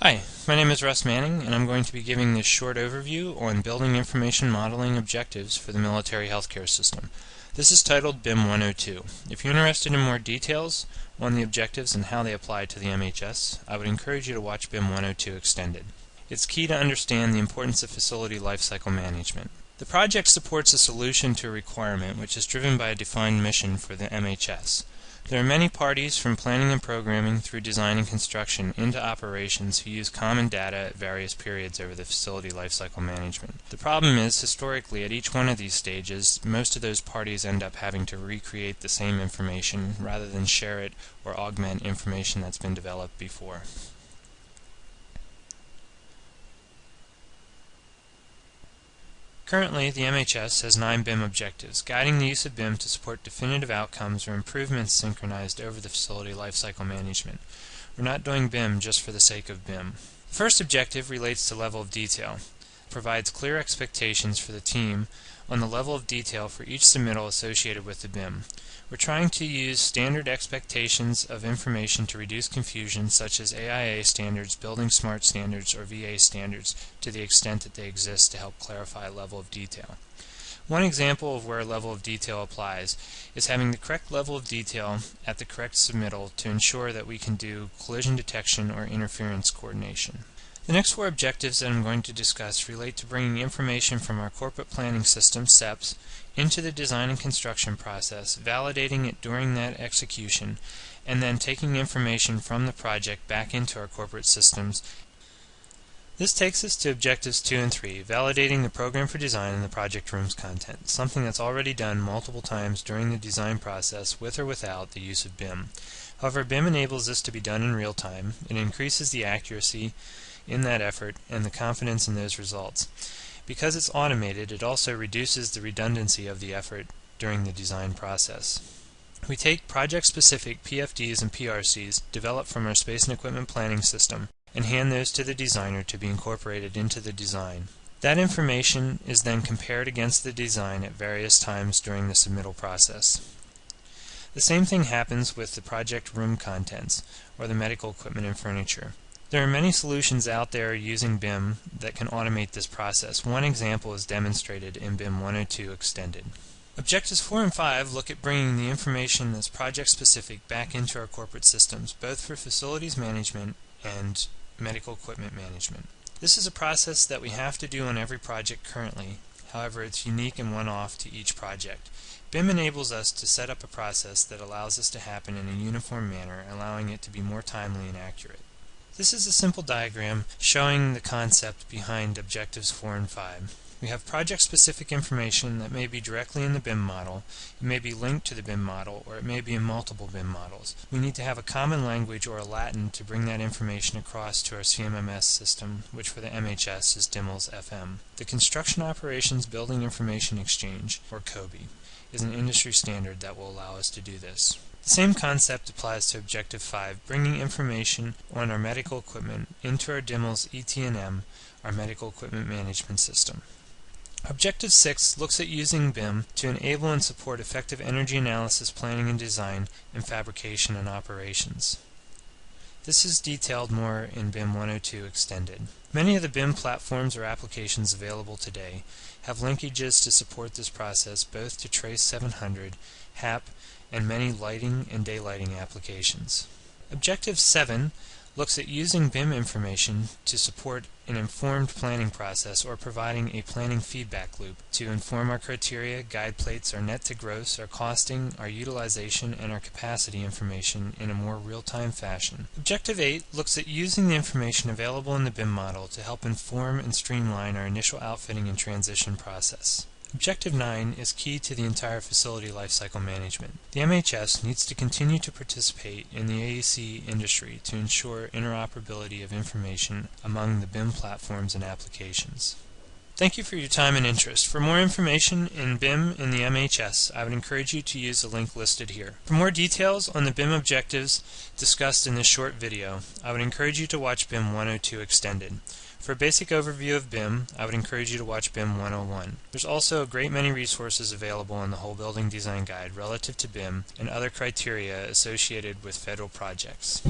Hi, my name is Russ Manning, and I'm going to be giving this short overview on building information modeling objectives for the military healthcare system. This is titled BIM 102. If you're interested in more details on the objectives and how they apply to the MHS, I would encourage you to watch BIM 102 Extended. It's key to understand the importance of facility lifecycle management. The project supports a solution to a requirement which is driven by a defined mission for the MHS. There are many parties from planning and programming through design and construction into operations who use common data at various periods over the facility lifecycle management. The problem is, historically, at each one of these stages, most of those parties end up having to recreate the same information rather than share it or augment information that's been developed before. Currently, the MHS has 9 BIM objectives, guiding the use of BIM to support definitive outcomes or improvements synchronized over the facility lifecycle management. We're not doing BIM just for the sake of BIM. The first objective relates to level of detail. It provides clear expectations for the team on the level of detail for each submittal associated with the BIM. We're trying to use standard expectations of information to reduce confusion, such as AIA standards, Building Smart standards, or VA standards, to the extent that they exist to help clarify level of detail. One example of where level of detail applies is having the correct level of detail at the correct submittal to ensure that we can do collision detection or interference coordination. The next 4 objectives that I'm going to discuss relate to bringing information from our corporate planning system, SEPS, into the design and construction process, validating it during that execution, and then taking information from the project back into our corporate systems. This takes us to objectives 2 and 3, validating the program for design and the project room's content, something that's already done multiple times during the design process with or without the use of BIM. However, BIM enables this to be done in real time. It increases the accuracy in that effort and the confidence in those results. Because it's automated, it also reduces the redundancy of the effort during the design process. We take project-specific PFDs and PRCs developed from our space and equipment planning system and hand those to the designer to be incorporated into the design. That information is then compared against the design at various times during the submittal process. The same thing happens with the project room contents, or the medical equipment and furniture. There are many solutions out there using BIM that can automate this process. One example is demonstrated in BIM 102 Extended. Objectives 4 and 5 look at bringing the information that's project-specific back into our corporate systems, both for facilities management and medical equipment management. This is a process that we have to do on every project currently. However, it's unique and one-off to each project. BIM enables us to set up a process that allows this to happen in a uniform manner, allowing it to be more timely and accurate. This is a simple diagram showing the concept behind objectives 4 and 5. We have project-specific information that may be directly in the BIM model, it may be linked to the BIM model, or it may be in multiple BIM models. We need to have a common language or a Latin to bring that information across to our CMMS system, which for the MHS is DMLSS. The Construction Operations Building Information Exchange, or COBE, is an industry standard that will allow us to do this. The same concept applies to Objective 5, bringing information on our medical equipment into our DMLS ET&M, our medical equipment management system. Objective 6 looks at using BIM to enable and support effective energy analysis planning and design and fabrication and operations. This is detailed more in BIM 102 Extended. Many of the BIM platforms or applications available today have linkages to support this process, both to Trace 700, HAP, and many lighting and daylighting applications. Objective 7 looks at using BIM information to support an informed planning process or providing a planning feedback loop to inform our criteria, guide plates, our net to gross, our costing, our utilization, and our capacity information in a more real-time fashion. Objective 8 looks at using the information available in the BIM model to help inform and streamline our initial outfitting and transition process. Objective 9 is key to the entire facility lifecycle management. The MHS needs to continue to participate in the AEC industry to ensure interoperability of information among the BIM platforms and applications. Thank you for your time and interest. For more information in BIM in the MHS, I would encourage you to use the link listed here. For more details on the BIM objectives discussed in this short video, I would encourage you to watch BIM 102 Extended. For a basic overview of BIM, I would encourage you to watch BIM 101. There's also a great many resources available in the Whole Building Design Guide relative to BIM and other criteria associated with federal projects.